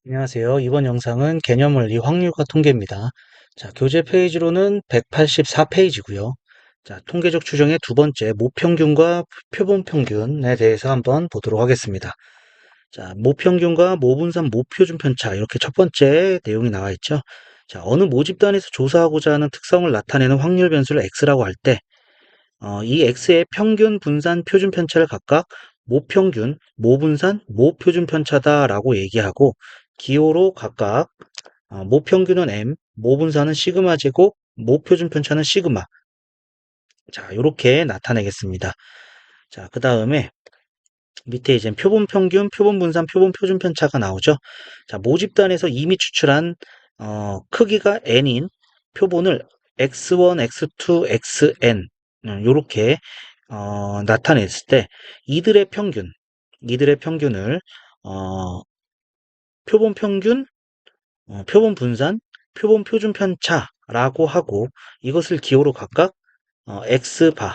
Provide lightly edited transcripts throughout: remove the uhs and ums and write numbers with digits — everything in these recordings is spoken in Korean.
안녕하세요. 이번 영상은 개념원리 확률과 통계입니다. 자, 교재 페이지로는 184페이지고요. 자, 통계적 추정의 두 번째 모평균과 표본평균에 대해서 한번 보도록 하겠습니다. 자, 모평균과 모분산 모표준 편차 이렇게 첫 번째 내용이 나와 있죠. 자, 어느 모집단에서 조사하고자 하는 특성을 나타내는 확률 변수를 x라고 할 때, 이 x의 평균, 분산, 표준 편차를 각각 모평균, 모분산, 모표준 편차다라고 얘기하고 기호로 각각 모평균은 m, 모분산은 시그마 제곱, 모표준 편차는 시그마. 자, 이렇게 나타내겠습니다. 자, 그 다음에 밑에 이제 표본 평균, 표본 분산, 표본 표준 편차가 나오죠. 자, 모집단에서 이미 추출한 크기가 n인 표본을 x1, x2, xn 이렇게 나타냈을 때 이들의 평균을 표본 평균, 표본 분산, 표본 표준 편차라고 하고 이것을 기호로 각각 x바,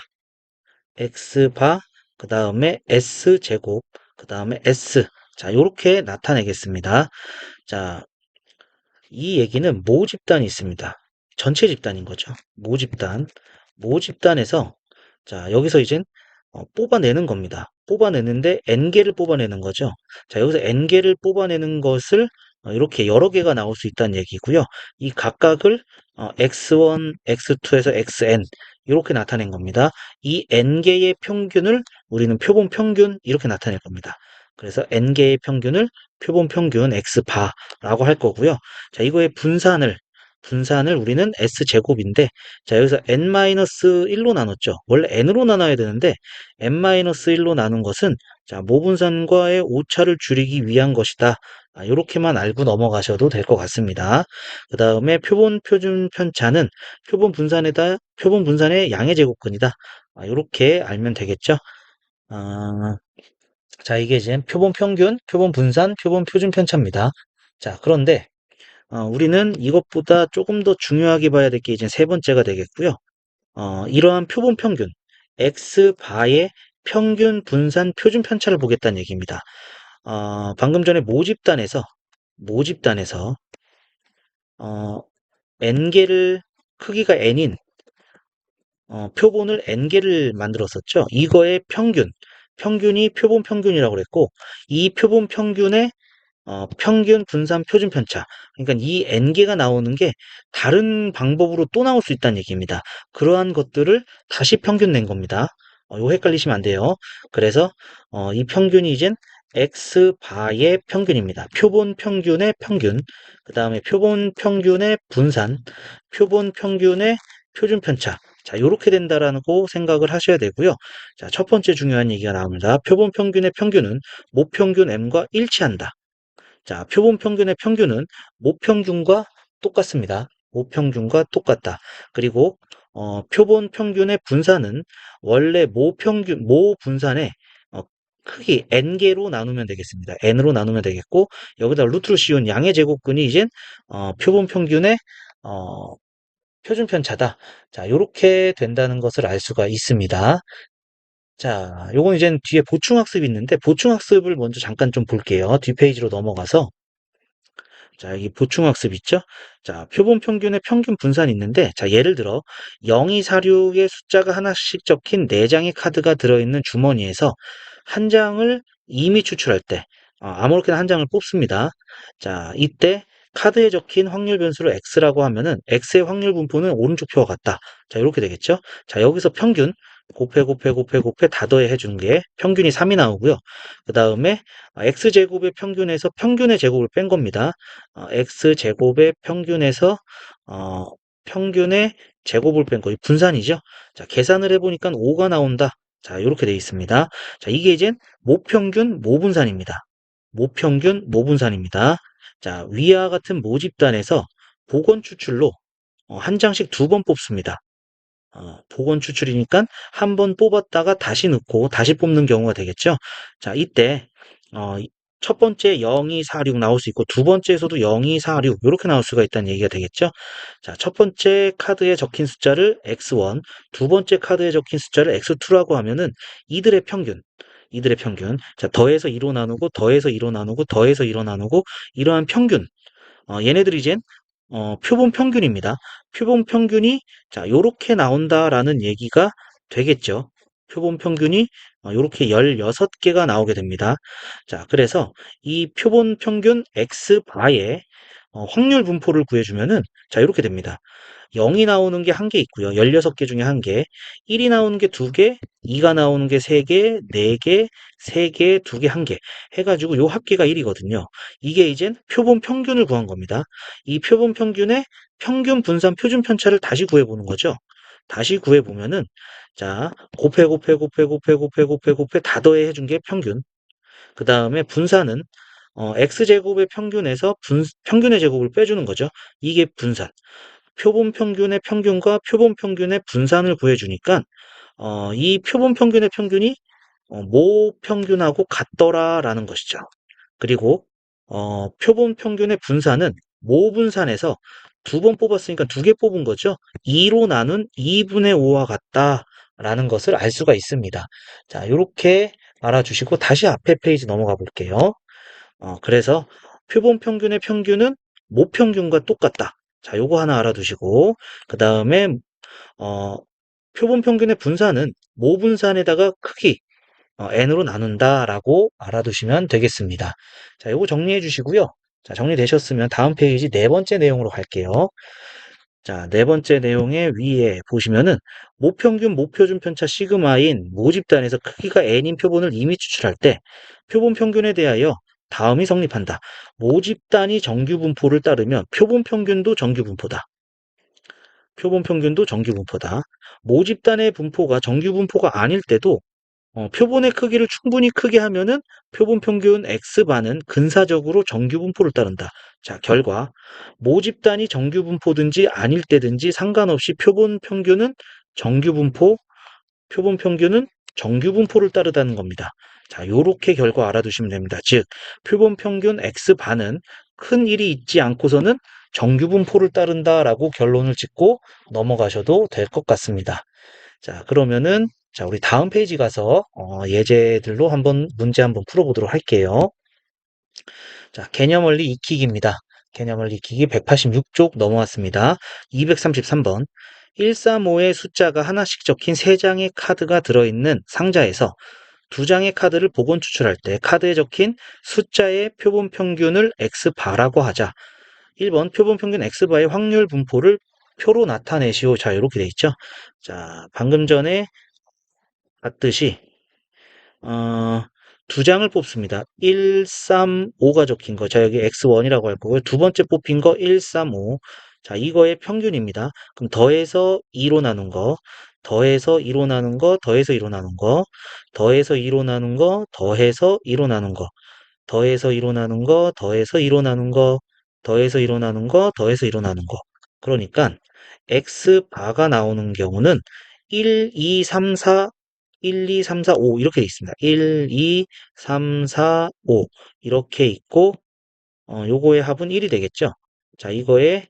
x바, 그 다음에 s제곱, 그 다음에 s. 자, 이렇게 나타내겠습니다. 자, 이 얘기는 모집단이 있습니다. 전체 집단인 거죠. 모집단에서 자, 여기서 이젠 뽑아내는 겁니다. 뽑아내는데 n개를 뽑아내는 거죠. 자, 여기서 n개를 뽑아내는 것을 이렇게 여러 개가 나올 수 있다는 얘기고요. 이 각각을 x1, x2에서 xn 이렇게 나타낸 겁니다. 이 n개의 평균을 우리는 표본 평균 이렇게 나타낼 겁니다. 그래서 n개의 평균을 표본 평균 x바라고 할 거고요. 자, 이거의 분산을 우리는 s제곱인데 자, 여기서 n-1로 나눴죠. 원래 n으로 나눠야 되는데 n-1로 나눈 것은 자, 모분산과의 오차를 줄이기 위한 것이다. 이렇게만 알고 넘어가셔도 될 것 같습니다. 그 다음에 표본 표준 편차는 표본 분산의 양의 제곱근이다. 이렇게 알면 되겠죠. 자, 이게 이제 표본 평균, 표본 분산, 표본 표준 편차입니다. 자, 그런데 우리는 이것보다 조금 더 중요하게 봐야 될 게 이제 세 번째가 되겠고요. 이러한 표본 평균, x바의 평균 분산 표준 편차를 보겠다는 얘기입니다. 방금 전에 모집단에서 어, n개를 크기가 n인 표본을 n개를 만들었었죠. 이거의 평균이 표본 평균이라고 그랬고 이 표본 평균의 평균, 분산, 표준 편차. 그러니까 이 n개가 나오는 게 다른 방법으로 또 나올 수 있다는 얘기입니다. 그러한 것들을 다시 평균 낸 겁니다. 이거 헷갈리시면 안 돼요. 그래서 이 평균이 이젠 x바의 평균입니다. 표본 평균의 평균, 그 다음에 표본 평균의 분산, 표본 평균의 표준 편차. 자, 이렇게 된다라고 생각을 하셔야 되고요. 자, 첫 번째 중요한 얘기가 나옵니다. 표본 평균의 평균은 모평균 m과 일치한다. 자, 표본 평균의 평균은 모평균과 똑같습니다. 모평균과 똑같다. 그리고 표본 평균의 분산은 원래 모분산의 크기 n개로 나누면 되겠습니다. n으로 나누면 되겠고 여기다 루트로 씌운 양의 제곱근이 이제 표본 평균의 표준 편차다. 자, 이렇게 된다는 것을 알 수가 있습니다. 자, 요건 이제 뒤에 보충학습이 있는데 보충학습을 먼저 잠깐 좀 볼게요. 뒷페이지로 넘어가서 자, 여기 보충학습 있죠? 자, 표본 평균의 평균 분산이 있는데, 자, 예를 들어, 0246의 숫자가 하나씩 적힌 4장의 카드가 들어있는 주머니에서 한 장을 이미 추출할 때, 아무렇게나 한 장을 뽑습니다. 자, 이때 카드에 적힌 확률 변수를 x라고 하면은 x의 확률 분포는 오른쪽 표와 같다. 자, 이렇게 되겠죠? 자, 여기서 평균, 곱해 다 더해 해주는 게 평균이 3이 나오고요. 그 다음에 x제곱의 평균에서 평균의 제곱을 뺀 겁니다. x제곱의 평균에서 평균의 제곱을 뺀 거, 이 분산이죠. 자, 계산을 해보니까 5가 나온다. 자, 이렇게 되어 있습니다. 자, 이게 이제 모평균 모분산입니다. 모평균 모분산입니다. 자, 위와 같은 모집단에서 복원 추출로 한 장씩 2번 뽑습니다. 복원 추출이니까 한 번 뽑았다가 다시 넣고 다시 뽑는 경우가 되겠죠. 자, 이때 어, 첫 번째 0246 나올 수 있고 두 번째에서도 0246 이렇게 나올 수가 있다는 얘기가 되겠죠. 자, 첫 번째 카드에 적힌 숫자를 x1, 두 번째 카드에 적힌 숫자를 x2라고 하면은 이들의 평균, 이들의 평균. 자, 더해서 2로 나누고, 더해서 2로 나누고, 더해서 2로 나누고, 이러한 평균. 얘네들이 이젠 표본 평균입니다. 표본 평균이 자, 요렇게 나온다라는 얘기가 되겠죠. 표본 평균이 요렇게 16개가 나오게 됩니다. 자, 그래서 이 표본 평균 X바의 확률 분포를 구해주면은 자, 이렇게 됩니다. 0이 나오는 게 한 개 있고요. 16개 중에 한 개. 1이 나오는 게 두 개, 2가 나오는 게 세 개, 네 개, 세 개, 두 개, 한 개. 해가지고 요 합계가 1이거든요. 이게 이젠 표본 평균을 구한 겁니다. 이 표본 평균의 평균 분산 표준 편차를 다시 구해보는 거죠. 다시 구해보면은, 자, 곱해 다 더해 해준 게 평균. 그 다음에 분산은, x제곱의 평균에서 평균의 제곱을 빼주는 거죠. 이게 분산. 표본 평균의 평균과 표본 평균의 분산을 구해주니까 이 표본 평균의 평균이 모 평균하고 같더라라는 것이죠. 그리고 표본 평균의 분산은 모 분산에서 두 번 뽑았으니까 두 개 뽑은 거죠. 2로 나눈 2분의 5와 같다라는 것을 알 수가 있습니다. 자, 이렇게 알아주시고 다시 앞에 페이지 넘어가 볼게요. 그래서 표본 평균의 평균은 모평균과 똑같다. 자, 요거 하나 알아두시고, 그 다음에, 어, 표본 평균의 분산은 모분산에다가 크기, n으로 나눈다라고 알아두시면 되겠습니다. 자, 요거 정리해 주시고요. 자, 정리되셨으면 다음 페이지 네 번째 내용으로 갈게요. 자, 네 번째 내용의 위에 보시면은 모평균 모표준 편차 시그마인 모집단에서 크기가 n인 표본을 이미 추출할 때 표본 평균에 대하여 다음이 성립한다. 모집단이 정규 분포를 따르면 표본 평균도 정규 분포다. 표본 평균도 정규 분포다. 모집단의 분포가 정규 분포가 아닐 때도 표본의 크기를 충분히 크게 하면은 표본 평균 X반은 근사적으로 정규 분포를 따른다. 자, 결과 모집단이 정규 분포든지 아닐 때든지 상관없이 표본 평균은 정규 분포, 표본 평균은 정규 분포를 따르다는 겁니다. 자, 요렇게 결과 알아두시면 됩니다. 즉, 표본 평균 X반은 큰 일이 있지 않고서는 정규 분포를 따른다라고 결론을 짓고 넘어가셔도 될 것 같습니다. 자, 그러면은 자, 우리 다음 페이지 가서 예제들로 한번 문제 한번 풀어보도록 할게요. 자, 개념 원리 익히기입니다. 개념 원리 익히기 186쪽 넘어왔습니다. 233번. 135의 숫자가 하나씩 적힌 3장의 카드가 들어있는 상자에서 2장의 카드를 복원 추출할 때 카드에 적힌 숫자의 표본 평균을 x바라고 하자. 1번 표본 평균 x바의 확률 분포를 표로 나타내시오. 자, 이렇게 돼 있죠. 자, 방금 전에 봤듯이 어, 두 장을 뽑습니다. 1, 3, 5가 적힌 거. 자, 여기 X1이라고 할 거고요. 두 번째 뽑힌 거 1, 3, 5. 자, 이거의 평균입니다. 그럼 더해서 2로 나눈 거, 더해서 2로 나눈 거, 더해서 2로 나눈 거, 더해서 2로 나눈 거, 더해서 2로 나눈 거, 더해서 2로 나눈 거, 더해서 2로 나눈 거, 더해서 2로 나눈 거, 더해서 2로 나눈 거. 그러니까 X바가 나오는 경우는 1, 2, 3, 4, 1, 2, 3, 4, 5 이렇게 돼 있습니다. 1, 2, 3, 4, 5 이렇게 있고 요거의 합은 1이 되겠죠. 자, 이거의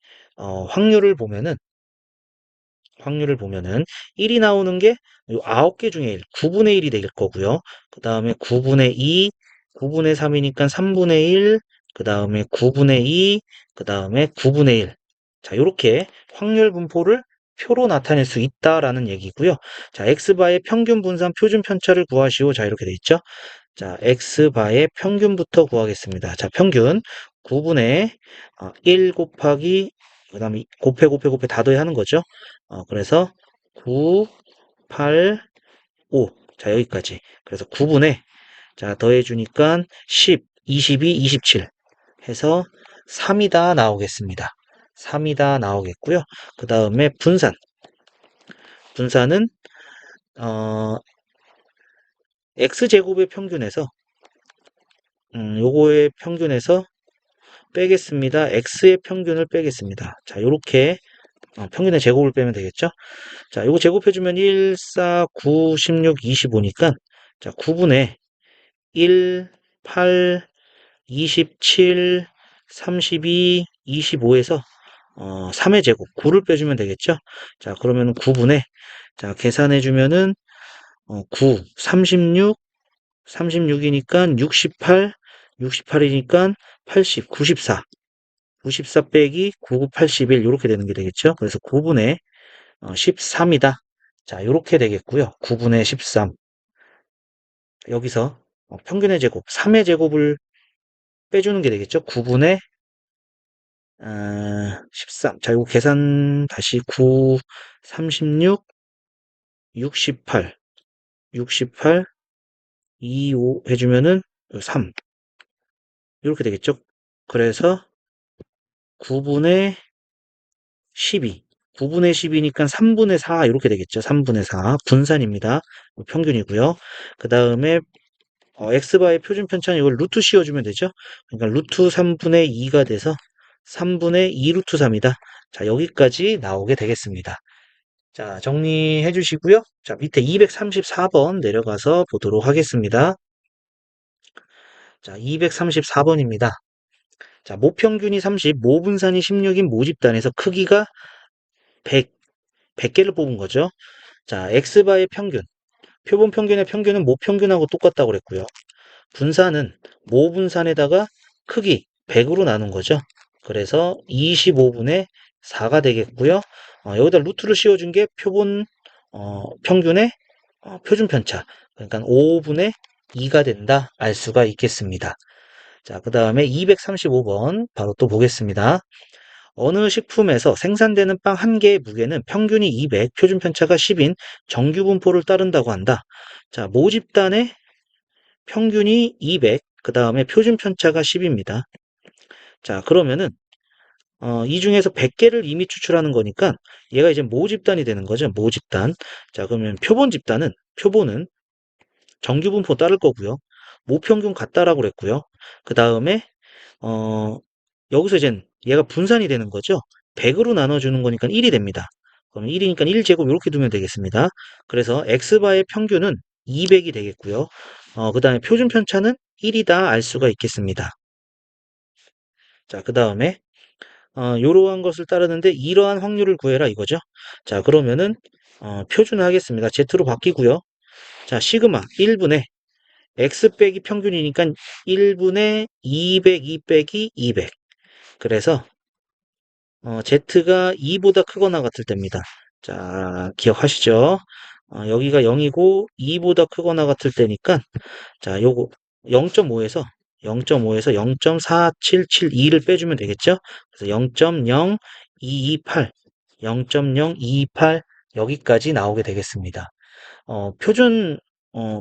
확률을 보면은 1이 나오는 게 요 9개 중에 1, 9분의 1이 될 거고요. 그 다음에 9분의 2, 9분의 3이니까 3분의 1, 그 다음에 9분의 2, 그 다음에 9분의 1. 자, 요렇게 확률 분포를 표로 나타낼 수 있다라는 얘기고요. 자, x바의 평균 분산 표준 편차를 구하시오. 자, 이렇게 돼 있죠. 자, x바의 평균부터 구하겠습니다. 자, 평균 9분의 1 곱하기 그 다음에 곱해 다 더해 하는 거죠. 그래서 9, 8, 5. 자, 여기까지. 그래서 9분의 자, 더해 주니까 10, 22, 27 해서 3이 다 나오겠습니다. 3이 다 나오겠고요. 그 다음에 분산. 분산은 x제곱의 평균에서 요거의 평균에서 빼겠습니다. x의 평균을 빼겠습니다. 자, 요렇게 평균의 제곱을 빼면 되겠죠? 자, 요거 제곱해주면 1, 4, 9, 16, 25니까 자, 9분의 1, 8, 27, 32, 25에서 3의 제곱 9를 빼주면 되겠죠? 자, 그러면 9분의 자, 계산해주면은 9, 36, 36이니까 68, 68이니까 80, 94. 94 빼기 99, 81 이렇게 되는 게 되겠죠. 그래서 9분의 13이다. 자, 이렇게 되겠고요. 9분의 13. 여기서 평균의 제곱, 3의 제곱을 빼주는 게 되겠죠. 9분의 13. 자, 이거 계산 다시 9, 36, 68, 68, 25 해주면은 3. 이렇게 되겠죠. 그래서 9분의 12. 9분의 12니까 3분의 4 이렇게 되겠죠. 3분의 4. 분산입니다. 평균이고요. 그 다음에 x바의 표준 편차는 이걸 루트 씌워주면 되죠. 그러니까 루트 3분의 2가 돼서 3분의 2 루트 3이다. 자, 여기까지 나오게 되겠습니다. 자, 정리해 주시고요. 자, 밑에 234번 내려가서 보도록 하겠습니다. 자, 234번입니다. 자, 모평균이 30, 모분산이 16인 모집단에서 크기가 100, 100개를 뽑은 거죠. 자, x바의 평균, 표본 평균의 평균은 모평균하고 똑같다고 그랬고요. 분산은 모분산에다가 크기 100으로 나눈 거죠. 그래서 25분의 4가 되겠고요. 여기다 루트를 씌워준 게 표본 평균의 표준 편차. 그러니까 5분의 2가 된다 알 수가 있겠습니다. 자, 그 다음에 235번 바로 또 보겠습니다. 어느 식품에서 생산되는 빵 한 개의 무게는 평균이 200, 표준 편차가 10인 정규 분포를 따른다고 한다. 자, 모집단의 평균이 200, 그 다음에 표준 편차가 10입니다. 자, 그러면은 이 중에서 100개를 이미 추출하는 거니까 얘가 이제 모집단이 되는 거죠. 모집단. 자, 그러면 표본은 정규 분포 따를 거고요. 모평균 같다라고 그랬고요. 그 다음에 어, 여기서 이제 얘가 분산이 되는 거죠. 100으로 나눠주는 거니까 1이 됩니다. 그럼 1이니까 1제곱 이렇게 두면 되겠습니다. 그래서 x바의 평균은 200이 되겠고요. 그 다음에 표준 편차는 1이다 알 수가 있겠습니다. 자, 그 다음에 이러한 것을 따르는데 이러한 확률을 구해라 이거죠. 자, 그러면은 표준화하겠습니다. Z로 바뀌고요. 자, 시그마 1분의 x 빼기 평균이니까 1분의 202 빼기 200. 그래서 Z가 2보다 크거나 같을 때입니다. 자, 기억하시죠? 여기가 0이고 2보다 크거나 같을 때니까 자, 요거 0.5에서 0.4772를 빼주면 되겠죠? 그래서 0.0228, 0.0228 여기까지 나오게 되겠습니다.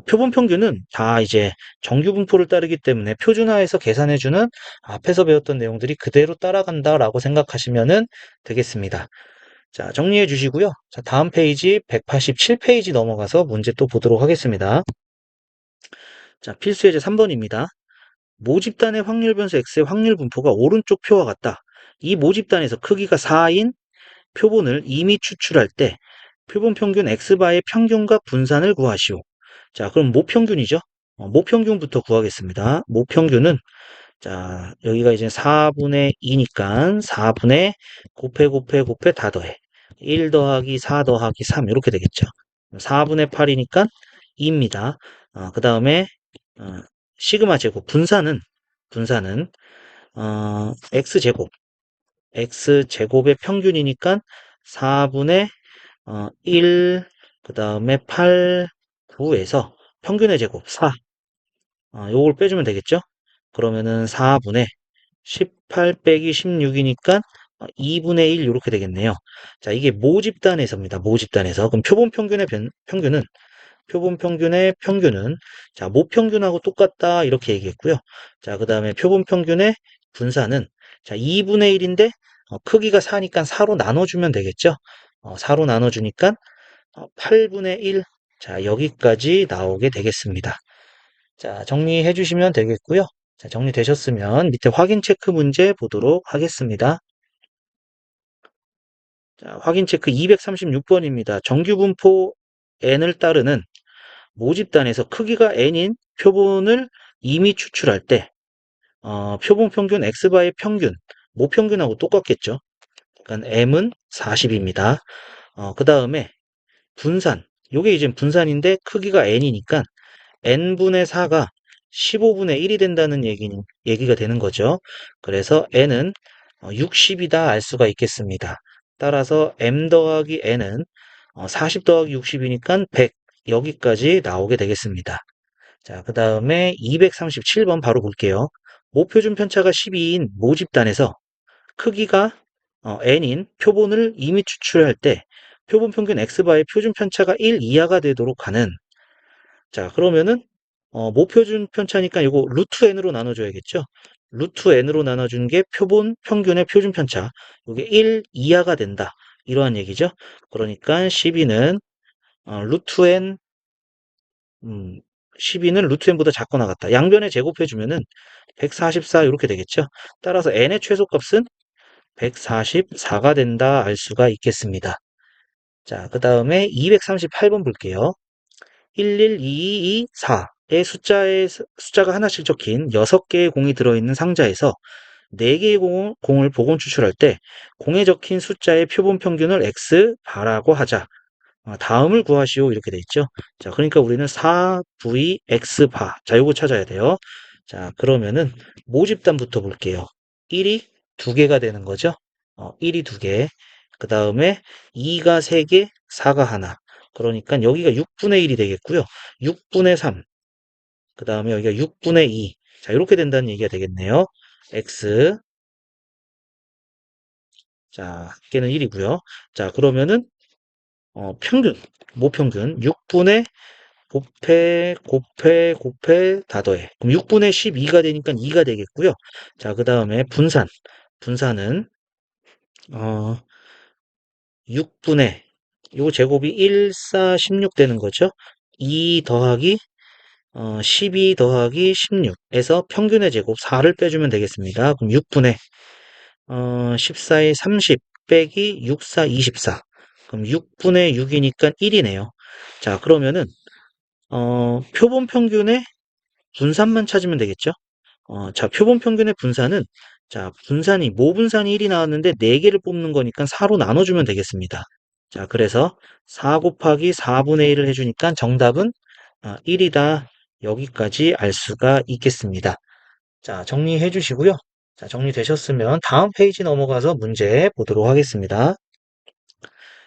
표본 평균은 다 이제 정규 분포를 따르기 때문에 표준화해서 계산해주는 앞에서 배웠던 내용들이 그대로 따라간다라고 생각하시면 되겠습니다. 자, 정리해 주시고요. 자, 다음 페이지 187페이지 넘어가서 문제 또 보도록 하겠습니다. 자, 필수 예제 3번입니다. 모집단의 확률 변수 x의 확률 분포가 오른쪽 표와 같다. 이 모집단에서 크기가 4인 표본을 이미 추출할 때 표본 평균 x바의 평균과 분산을 구하시오. 자, 그럼 모평균이죠. 모평균부터 구하겠습니다. 모평균은 자, 여기가 이제 4분의 2니까 4분의 곱해 다 더해. 1 더하기 4 더하기 3 이렇게 되겠죠. 4분의 8이니까 2입니다. 그 다음에 시그마 제곱 분산은 x제곱 x제곱의 평균이니까 4분의 1, 그 다음에 8, 9에서 평균의 제곱 4. 요걸 빼주면 되겠죠? 그러면은 4분의 18 빼기 16이니까 2분의 1 이렇게 되겠네요. 자, 이게 모집단에서입니다. 모집단에서. 그럼 표본 평균의 평균은 자, 모평균하고 똑같다 이렇게 얘기했고요. 자, 그 다음에 표본 평균의 분산은 자, 2분의 1인데 크기가 4니까 4로 나눠주면 되겠죠. 4로 나눠주니까 8분의 1. 자, 여기까지 나오게 되겠습니다. 자, 정리해 주시면 되겠고요. 자, 정리되셨으면 밑에 확인 체크 문제 보도록 하겠습니다. 자, 확인 체크 236번입니다. 정규 분포 n을 따르는 모집단에서 크기가 n인 표본을 이미 추출할 때 표본 평균 x바의 평균, 모평균하고 똑같겠죠. 그러니까 m은 40입니다. 그 다음에 분산, 요게 이제 분산인데 크기가 n이니까 n분의 4가 15분의 1이 된다는 얘기가 되는 거죠. 그래서 n은 60이다 알 수가 있겠습니다. 따라서 m 더하기 n은 40 더하기 60이니까 100 여기까지 나오게 되겠습니다. 자, 그 다음에 237번 바로 볼게요. 모표준 편차가 12인 모집단에서 크기가 n인 표본을 이미 추출할 때 표본 평균 x바의 표준 편차가 1 이하가 되도록 하는, 자, 그러면은 모표준 편차니까 이거 루트 n으로 나눠줘야겠죠. 루트 n으로 나눠준 게 표본 평균의 표준 편차. 이게 1 이하가 된다. 이러한 얘기죠. 그러니까 12는 루트 n, 12는 루트 n보다 작거나 같다. 양변에 제곱해주면은 144 이렇게 되겠죠. 따라서 n의 최소값은 144가 된다 알 수가 있겠습니다. 자, 그 다음에 238번 볼게요. 11224의 숫자가 하나씩 적힌 6개의 공이 들어있는 상자에서 4개의 공을 보건 추출할 때 공에 적힌 숫자의 표본 평균을 x바라고 하자. 다음을 구하시오 이렇게 돼 있죠. 자, 그러니까 우리는 4v x바. 자, 요거 찾아야 돼요. 자, 그러면은 모집단부터 볼게요. 1이 2개가 되는 거죠. 1이 2개. 그 다음에 2가 3개, 4가 하나. 그러니까 여기가 6분의 1이 되겠고요. 6분의 3. 그 다음에 여기가 6분의 2. 자, 이렇게 된다는 얘기가 되겠네요. x. 자, 걔는 1이고요. 자, 그러면은 평균, 모평균 6분의 곱해 다 더해. 그럼 6분의 12가 되니까 2가 되겠고요. 자, 그 다음에 분산. 분산은 6분의 요 제곱이 1, 4, 16 되는 거죠. 2 더하기 12 더하기 16에서 평균의 제곱 4를 빼주면 되겠습니다. 그럼 6분의 14에 30 빼기 6, 4, 24. 그럼 6분의 6이니까 1이네요. 자, 그러면은 표본 평균의 분산만 찾으면 되겠죠? 자, 표본 평균의 분산은, 자, 분산이, 모분산이 1이 나왔는데 4개를 뽑는 거니까 4로 나눠주면 되겠습니다. 자, 그래서 4 곱하기 4분의 1을 해주니까 정답은 1이다. 여기까지 알 수가 있겠습니다. 자, 정리해 주시고요. 자, 정리되셨으면 다음 페이지 넘어가서 문제 보도록 하겠습니다.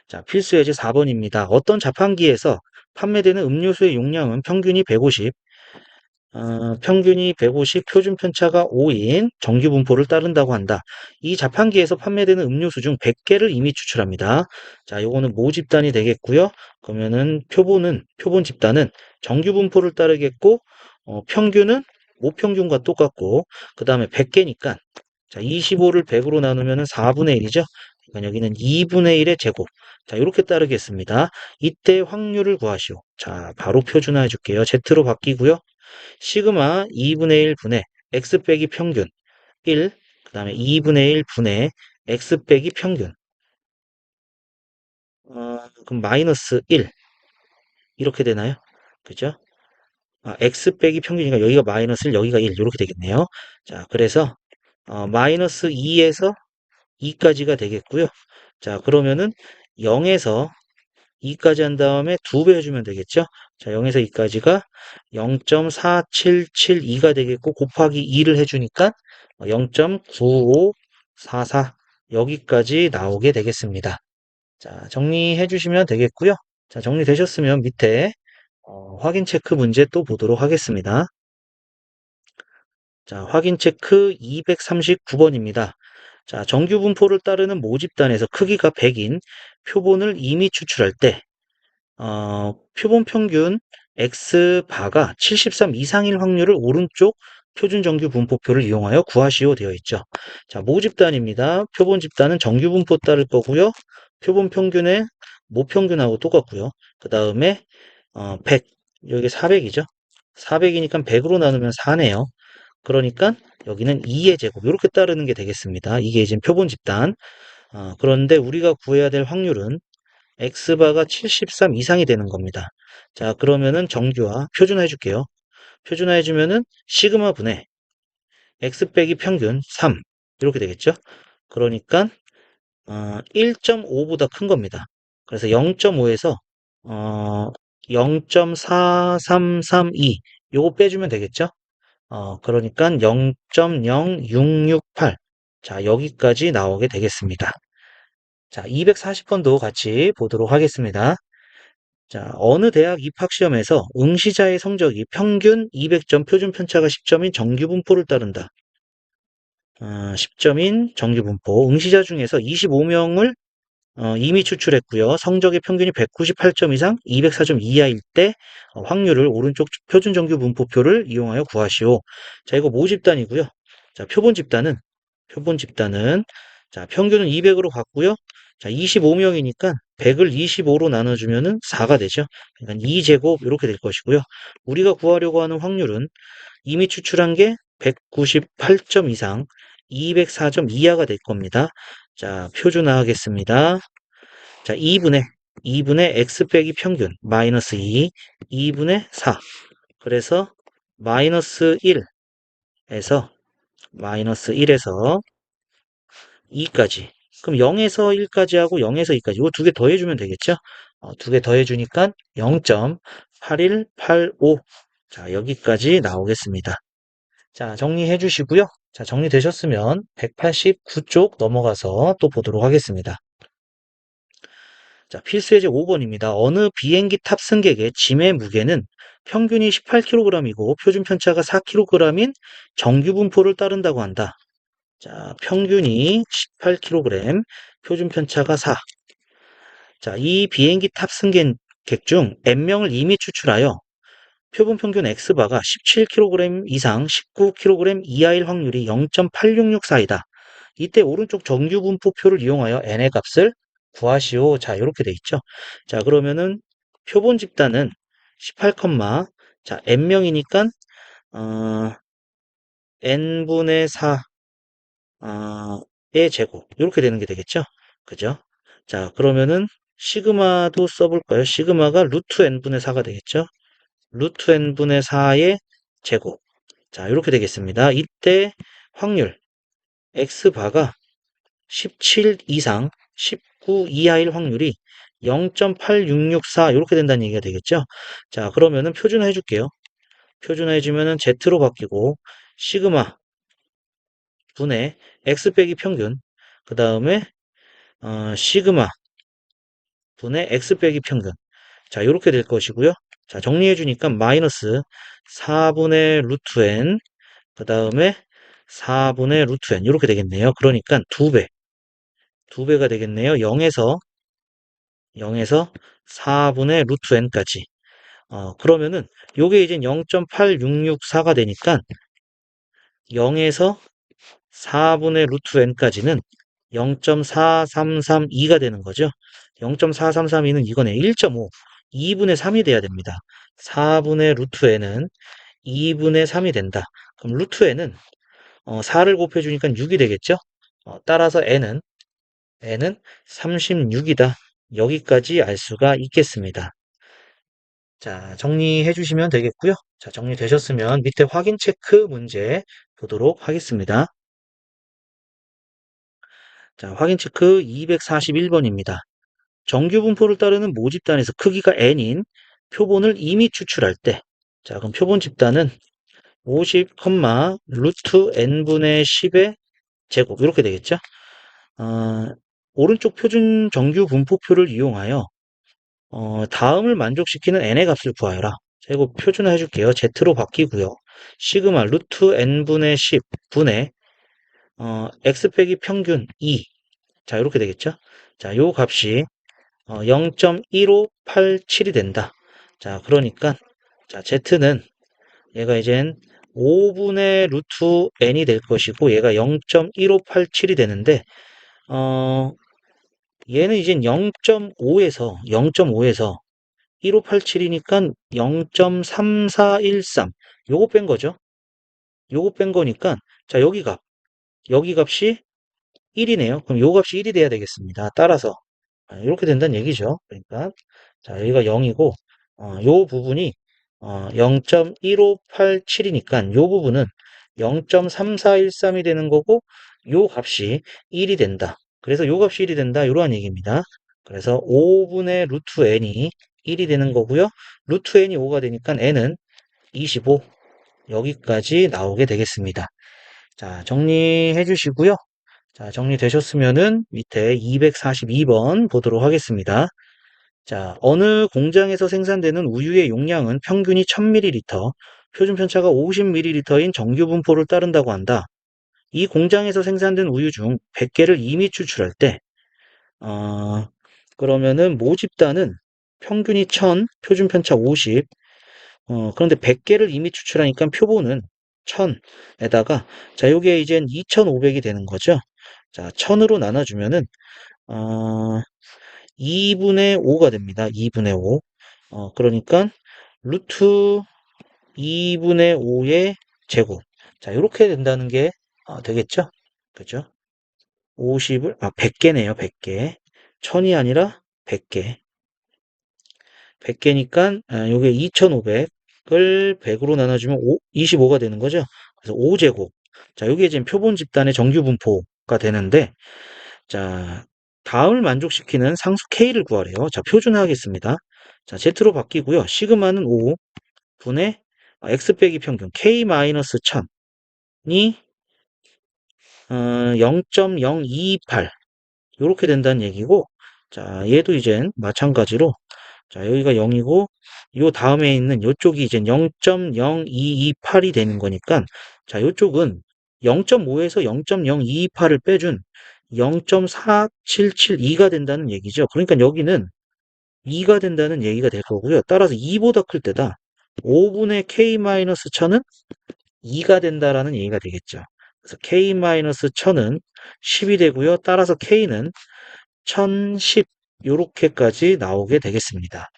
자, 필수 예제 4번입니다. 어떤 자판기에서 판매되는 음료수의 용량은 평균이 150, 표준 편차가 5인 정규 분포를 따른다고 한다. 이 자판기에서 판매되는 음료수 중 100개를 이미 추출합니다. 자, 요거는 모집단이 되겠고요. 그러면은 표본 집단은 정규 분포를 따르겠고, 평균은 모평균과 똑같고, 그 다음에 100개니까, 자, 25를 100으로 나누면 4분의 1이죠. 그러니까 여기는 2분의 1의 제곱. 자, 이렇게 따르겠습니다. 이때 확률을 구하시오. 자, 바로 표준화해 줄게요. Z로 바뀌고요. 시그마 2분의 1 분의 x 빼기 평균 1, 그 다음에 2분의 1 분의 x 빼기 평균. 그럼 마이너스 1 이렇게 되나요? 그죠? x 빼기 평균이니까 여기가 마이너스 1, 여기가 1 이렇게 되겠네요. 자, 그래서 마이너스 2에서 2까지가 되겠고요. 자, 그러면은 0에서 2까지 한 다음에 2배 해주면 되겠죠? 자, 0에서 2까지가 0.4772가 되겠고, 곱하기 2를 해주니까 0.9544 여기까지 나오게 되겠습니다. 자, 정리해 주시면 되겠고요. 자, 정리되셨으면 밑에 확인 체크 문제 또 보도록 하겠습니다. 자, 확인 체크 239번입니다. 자, 정규 분포를 따르는 모집단에서 크기가 100인 표본을 이미 추출할 때 표본 평균 X바가 73 이상일 확률을 오른쪽 표준 정규 분포표를 이용하여 구하시오 되어 있죠. 자, 모집단입니다. 표본 집단은 정규 분포 따를 거고요. 표본 평균의 모평균하고 똑같고요. 그 다음에 100, 여기 400이죠. 400이니까 100으로 나누면 4네요. 그러니까 여기는 2의 제곱 이렇게 따르는 게 되겠습니다. 이게 이제 표본 집단. 그런데 우리가 구해야 될 확률은 x바가 73 이상이 되는 겁니다. 자, 그러면은 정규화 표준화 해줄게요. 표준화 해주면은 시그마 분의 x 빼기 평균 3 이렇게 되겠죠. 그러니까 1.5보다 큰 겁니다. 그래서 0.5에서 0.4332 요거 빼주면 되겠죠? 그러니까 0.0668. 자, 여기까지 나오게 되겠습니다. 자, 240번도 같이 보도록 하겠습니다. 자, 어느 대학 입학시험에서 응시자의 성적이 평균 200점, 표준 편차가 10점인 정규분포를 따른다. 10점인 정규분포. 응시자 중에서 25명을 이미 추출했고요. 성적의 평균이 198점 이상 204점 이하일 때 확률을 오른쪽 표준 정규 분포표를 이용하여 구하시오. 자, 이거 모집단이고요. 자, 표본 집단은 자, 평균은 200으로 갔고요. 자, 25명이니까 100을 25로 나눠주면은 4가 되죠. 그러니까 2제곱 이렇게 될 것이고요. 우리가 구하려고 하는 확률은 이미 추출한 게 198점 이상 204점 이하가 될 겁니다. 자, 표준화하겠습니다. 자, 2분의 x 빼기 평균 마이너스 2, 2분의 4. 그래서 마이너스 1에서 2까지. 그럼 0에서 1까지 하고 0에서 2까지. 이거 두 개 더해주면 되겠죠? 두 개 더해주니까 0.8185. 자, 여기까지 나오겠습니다. 자, 정리해 주시고요. 자, 정리되셨으면 189쪽 넘어가서 또 보도록 하겠습니다. 자, 필수 예제 5번입니다. 어느 비행기 탑승객의 짐의 무게는 평균이 18kg이고 표준 편차가 4kg인 정규 분포를 따른다고 한다. 자, 평균이 18kg, 표준 편차가 4. 자, 이 비행기 탑승객 중 N명을 이미 추출하여 표본 평균 X바가 17kg 이상 19kg 이하일 확률이 0.8664이다. 이때 오른쪽 정규 분포표를 이용하여 n의 값을 구하시오. 자, 이렇게 돼 있죠. 자, 그러면은 표본 집단은 18, 자, n명이니까 n분의 4 의 제곱 이렇게 되는 게 되겠죠. 그죠? 자, 그러면은 시그마도 써볼까요? 시그마가 루트 n분의 4가 되겠죠. 루트 n분의 4의 제곱. 자, 이렇게 되겠습니다. 이때 확률 x바가 17 이상 19 이하일 확률이 0.8664 이렇게 된다는 얘기가 되겠죠. 자, 그러면은 표준화해 줄게요. 표준화해 주면은 Z로 바뀌고 시그마 분의 X 빼기 평균 그 다음에 시그마 분의 X 빼기 평균 자, 이렇게 될 것이고요. 자, 정리해 주니까 마이너스 4분의 루트 n 그 다음에 4분의 루트 n 이렇게 되겠네요. 그러니까 2배가 되겠네요. 0에서 4분의 루트 n까지. 그러면은 요게 이제 0.8664가 되니까 0에서 4분의 루트 n까지는 0.4332가 되는 거죠. 0.4332는 이거네. 1.5. 2분의 3이 돼야 됩니다. 4분의 루트 n은 2분의 3이 된다. 그럼 루트 n은 4를 곱해주니까 6이 되겠죠? 따라서 n은 36이다. 여기까지 알 수가 있겠습니다. 자, 정리해 주시면 되겠고요. 자, 정리되셨으면 밑에 확인 체크 문제 보도록 하겠습니다. 자, 확인 체크 241번입니다. 정규 분포를 따르는 모집단에서 크기가 n인 표본을 이미 추출할 때, 자, 그럼 표본 집단은 50, 루트 n분의 10의 제곱 이렇게 되겠죠? 오른쪽 표준 정규 분포표를 이용하여 다음을 만족시키는 n의 값을 구하여라. 자, 이거 표준화 해줄게요. z로 바뀌고요. 시그마 루트 n분의 10 분의 x 빼기 평균 2. 자, 이렇게 되겠죠? 자, 요 값이 0.1587이 된다. 자, 그러니까 자, z는 얘가 이젠 5분의 루트 n이 될 것이고 얘가 0.1587이 되는데 얘는 이젠 0.5에서 1587이니까 0.3413 요거 뺀 거죠. 요거 뺀 거니까 자, 여기 값이 1이네요. 그럼 요 값이 1이 돼야 되겠습니다. 따라서 이렇게 된다는 얘기죠. 그러니까 자, 여기가 0이고 요 부분이 0.1587이니까 요 부분은 0.3413이 되는 거고 요 값이 1이 된다. 그래서 요 값이 1이 된다. 이러한 얘기입니다. 그래서 5분의 루트 n이 1이 되는 거고요. 루트 n이 5가 되니까 n은 25 여기까지 나오게 되겠습니다. 자, 정리해 주시고요. 자, 정리되셨으면은 밑에 242번 보도록 하겠습니다. 자, 어느 공장에서 생산되는 우유의 용량은 평균이 1000ml, 표준 편차가 50ml인 정규 분포를 따른다고 한다. 이 공장에서 생산된 우유 중 100개를 이미 추출할 때, 어, 그러면은 모집단은 평균이 1000, 표준 편차 50, 그런데 100개를 이미 추출하니까 표본은 1000에다가, 자, 요게 이젠 2500이 되는 거죠. 자, 1000으로 나눠주면은, 어, 2분의 5가 됩니다. 2분의 5. 그러니까, 루트 2분의 5의 제곱. 자, 이렇게 된다는 게 되겠죠? 그죠? 50을, 100개네요, 100개. 1000이 아니라 100개. 100개니까, 요게 2500을 100으로 나눠주면 25가 되는 거죠? 그래서 5제곱. 자, 요게 지금 표본 집단의 정규 분포가 되는데, 자, 다음을 만족시키는 상수 K를 구하래요. 자, 표준화하겠습니다. 자, Z로 바뀌고요. 시그마는 5 분의 X 빼기 평균 K-1000이 0.0228 이렇게 된다는 얘기고, 자, 얘도 이젠 마찬가지로, 자, 여기가 0이고, 요 다음에 있는 요쪽이 이제 0.0228이 되는 거니까, 자, 요쪽은 0.5에서 0.0228을 빼준 0.4772가 된다는 얘기죠. 그러니까 여기는 2가 된다는 얘기가 될 거고요. 따라서 2보다 클 때다. 5분의 K-1000은 2가 된다라는 얘기가 되겠죠. 그래서 K-1000은 10이 되고요. 따라서 K는 1010 요렇게까지 나오게 되겠습니다.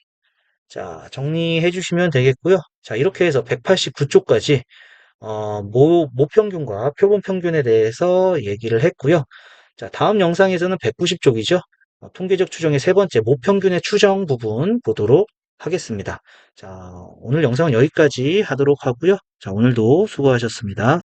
자, 정리해 주시면 되겠고요. 자, 이렇게 해서 189쪽까지 모평균과 표본평균에 대해서 얘기를 했고요. 자, 다음 영상에서는 190쪽이죠. 통계적 추정의 세 번째 모평균의 추정 부분 보도록 하겠습니다. 자, 오늘 영상은 여기까지 하도록 하고요. 자, 오늘도 수고하셨습니다.